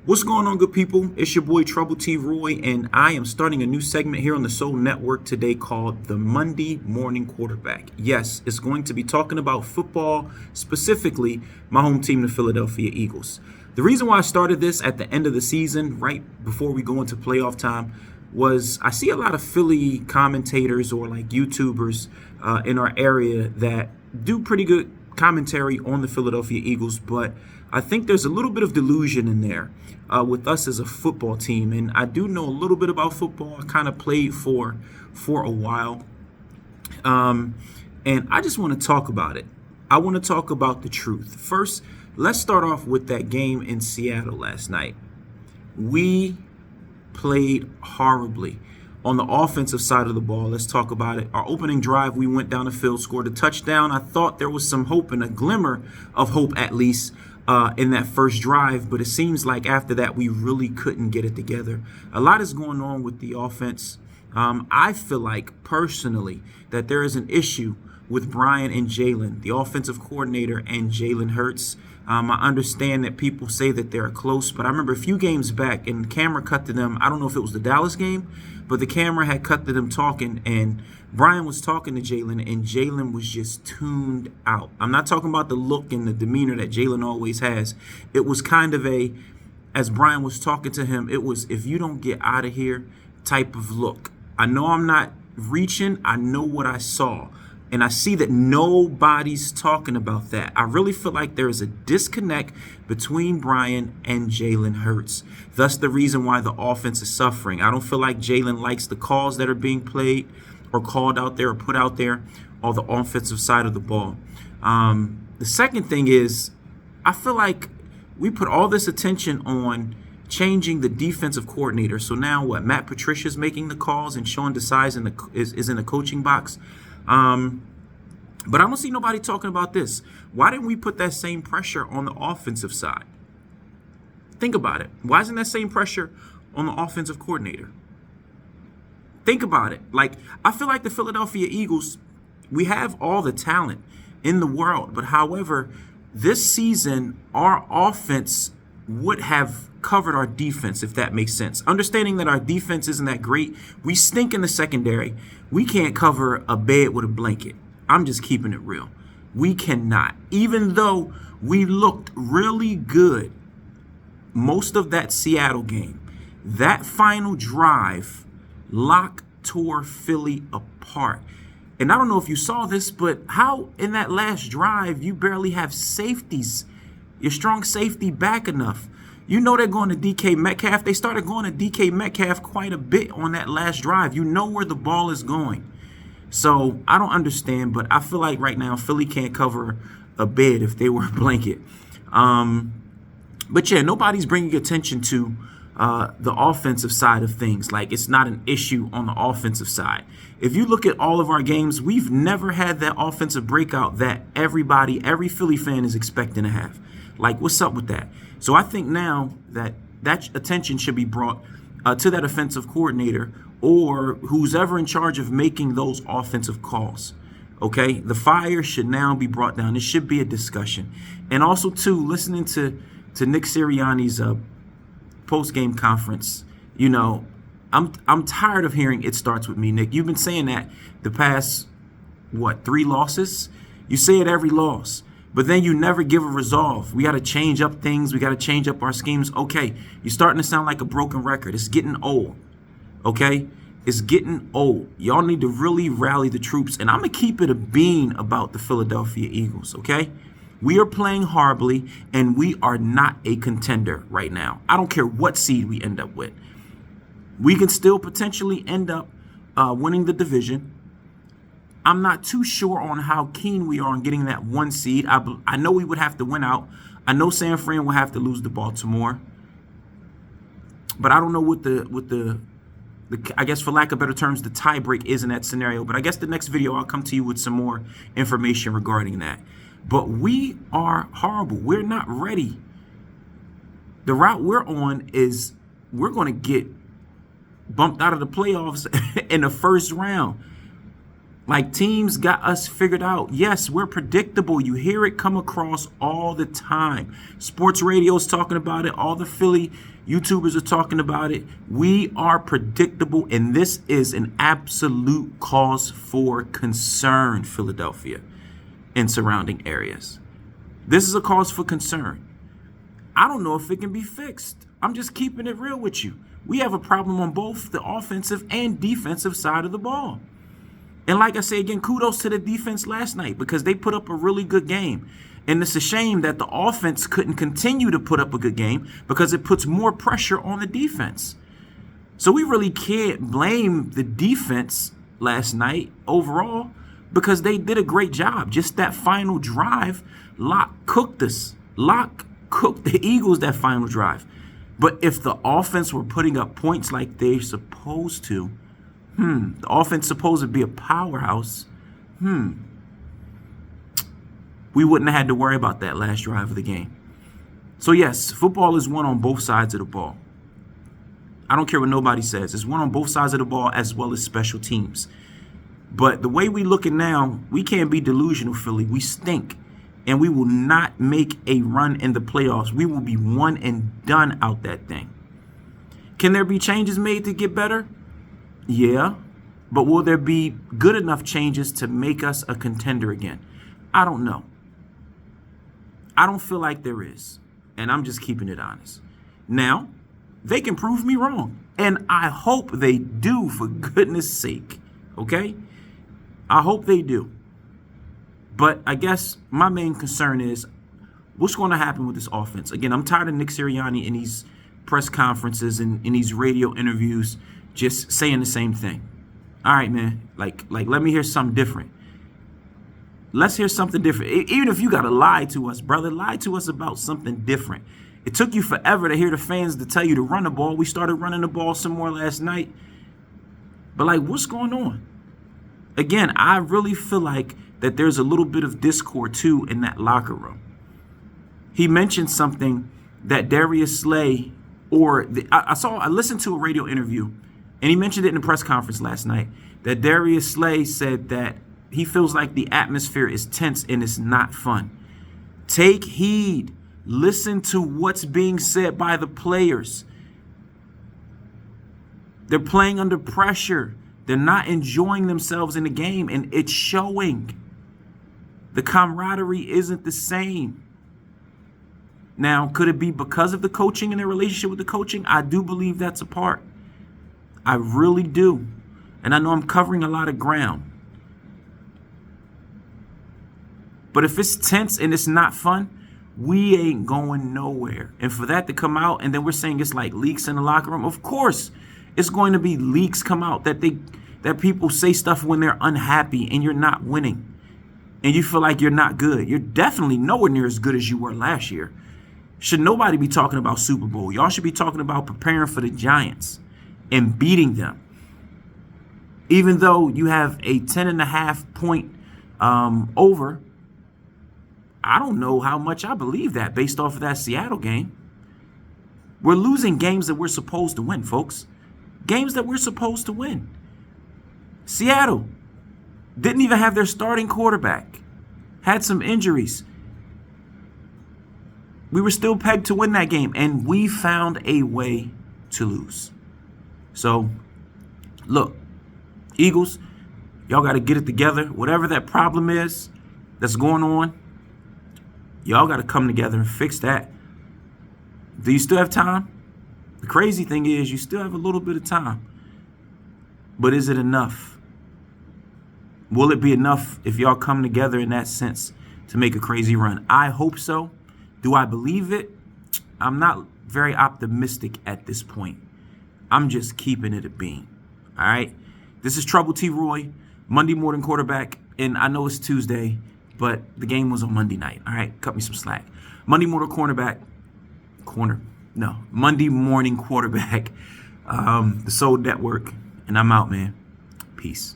What's going on, good people? It's your boy Trouble T Roy, and I am starting a new segment here on the Soul Network today called the Monday Morning Quarterback. Yes, it's going to be talking about football, specifically my home team, the Philadelphia Eagles. The reason why I started this at the end of the season, right before we go into playoff time, was I see a lot of Philly commentators or like YouTubers in our area that do pretty good commentary on the Philadelphia Eagles, but I think there's a little bit of delusion in there with us as a football team. And I do know a little bit about football. I kind of played for a while. And I just want to talk about it. I want to talk about the truth. First, let's start off with that game in Seattle last night. We played horribly. On the offensive side of the ball, let's talk about it. Our opening drive, we went down the field, scored a touchdown. I thought there was some hope and a glimmer of hope, at least, in that first drive. But it seems like after that, we really couldn't get it together. A lot is going on with the offense. I feel like, personally, that there is an issue with Brian and Jalen, the offensive coordinator, and Jalen Hurts. I understand that people say that they're close, but I remember a few games back, and the camera cut to them. I don't know if it was the Dallas game, but the camera had cut to them talking, and Brian was talking to Jalen, and Jalen was just tuned out. I'm not talking about the look and the demeanor that Jalen always has. It was kind of as Brian was talking to him, it was, if you don't get out of here type of look. I know I'm not reaching. I know what I saw. And I see that nobody's talking about that. I really feel like there is a disconnect between Brian and Jalen Hurts. Thus the reason why the offense is suffering. I don't feel like Jalen likes the calls that are being played or called out there or put out there on the offensive side of the ball. The second thing is, I feel like we put all this attention on changing the defensive coordinator. So now what? Matt Patricia's making the calls and Sean Desai is in the coaching box. But I don't see nobody talking about this. Why didn't we put that same pressure on the offensive side? Think about it. Why isn't that same pressure on the offensive coordinator? Think about it. Like, I feel like the Philadelphia Eagles, we have all the talent in the world. But however, this season, our offense would have covered our defense, if that makes sense. Understanding that our defense isn't that great, we stink in the secondary. We can't cover a bed with a blanket. I'm just keeping it real. We cannot. Even though we looked really good most of that Seattle game, that final drive tore Philly apart. And I don't know if you saw this, but how in that last drive you barely have safeties, your strong safety back enough. You know they're going to DK Metcalf. They started going to DK Metcalf quite a bit on that last drive. You know where the ball is going. So I don't understand, but I feel like right now Philly can't cover a bed if they were a blanket. But yeah, nobody's bringing attention to the offensive side of things. Like, it's not an issue on the offensive side. If you look at all of our games, we've never had that offensive breakout that every Philly fan is expecting to have. Like, what's up with that? So I think now that attention should be brought to that offensive coordinator or who's ever in charge of making those offensive calls. Okay, the fire should now be brought down. It should be a discussion. And also, too, listening to Nick Sirianni's post-game conference, you know, I'm tired of hearing it starts with me, Nick. You've been saying that the past, 3 losses? You say it every loss. But then you never give a resolve. We got to change up things. We got to change up our schemes. Okay, you're starting to sound like a broken record. It's getting old. Okay? It's getting old. Y'all need to really rally the troops. And I'm going to keep it a bean about the Philadelphia Eagles, okay? We are playing horribly, and we are not a contender right now. I don't care what seed we end up with. We can still potentially end up winning the division. I'm not too sure on how keen we are on getting that 1 seed. I know we would have to win out. I know San Fran will have to lose to Baltimore. But I don't know what the I guess, for lack of better terms, the tie break is in that scenario. But I guess the next video I'll come to you with some more information regarding that. But we are horrible. We're not ready. The route we're on is we're going to get bumped out of the playoffs in the first round. Like, teams got us figured out. Yes, we're predictable. You hear it come across all the time. Sports radio's talking about it. All the Philly YouTubers are talking about it. We are predictable, and this is an absolute cause for concern, Philadelphia and surrounding areas. This is a cause for concern. I don't know if it can be fixed. I'm just keeping it real with you. We have a problem on both the offensive and defensive side of the ball. And like I say again, kudos to the defense last night because they put up a really good game. And it's a shame that the offense couldn't continue to put up a good game because it puts more pressure on the defense. So we really can't blame the defense last night overall because they did a great job. Just that final drive, Locke cooked us. Locke cooked the Eagles that final drive. But if the offense were putting up points like they're supposed to, the offense supposed to be a powerhouse, we wouldn't have had to worry about that last drive of the game. So yes, football is won on both sides of the ball. I don't care what nobody says. It's won on both sides of the ball as well as special teams. But the way we looking now, we can't be delusional, Philly. We stink. And we will not make a run in the playoffs. We will be one and done out that thing. Can there be changes made to get better? Yeah. But will there be good enough changes to make us a contender again? I don't know. I don't feel like there is. And I'm just keeping it honest. Now, they can prove me wrong. And I hope they do, for goodness sake. Okay? I hope they do. But I guess my main concern is what's going to happen with this offense. Again, I'm tired of Nick Sirianni in these press conferences and in these radio interviews just saying the same thing. All right, man. Like let me hear something different. Let's hear something different. Even if you got to lie to us, brother, lie to us about something different. It took you forever to hear the fans to tell you to run the ball. We started running the ball some more last night. But, like, what's going on? Again, I really feel like that there's a little bit of discord, too, in that locker room. He mentioned something that Darius Slay I listened to a radio interview, and he mentioned it in the press conference last night, that Darius Slay said that he feels like the atmosphere is tense and it's not fun. Take heed. Listen to what's being said by the players. They're playing under pressure. They're not enjoying themselves in the game, and it's showing. The camaraderie isn't the same. Now, could it be because of the coaching and their relationship with the coaching? I do believe that's a part. I really do. And I know I'm covering a lot of ground. But if it's tense and it's not fun, we ain't going nowhere. And for that to come out, and then we're saying it's like leaks in the locker room, of course it's going to be leaks come out that people say stuff when they're unhappy and you're not winning. And you feel like you're not good. You're definitely nowhere near as good as you were last year. Should nobody be talking about Super Bowl? Y'all should be talking about preparing for the Giants and beating them. Even though you have a 10.5 point over, I don't know how much I believe that based off of that Seattle game. We're losing games that we're supposed to win, folks. Games that we're supposed to win. Seattle didn't even have their starting quarterback. Had some injuries. We were still pegged to win that game, and we found a way to lose. So, look, Eagles, y'all got to get it together. Whatever that problem is that's going on, y'all got to come together and fix that. Do you still have time? The crazy thing is you still have a little bit of time. But is it enough? Will it be enough if y'all come together in that sense to make a crazy run? I hope so. Do I believe it? I'm not very optimistic at this point. I'm just keeping it a bean. All right? This is Trouble T. Roy, Monday morning quarterback. And I know it's Tuesday, but the game was on Monday night. All right? Cut me some slack. Monday morning quarterback, the Soul Network. And I'm out, man. Peace.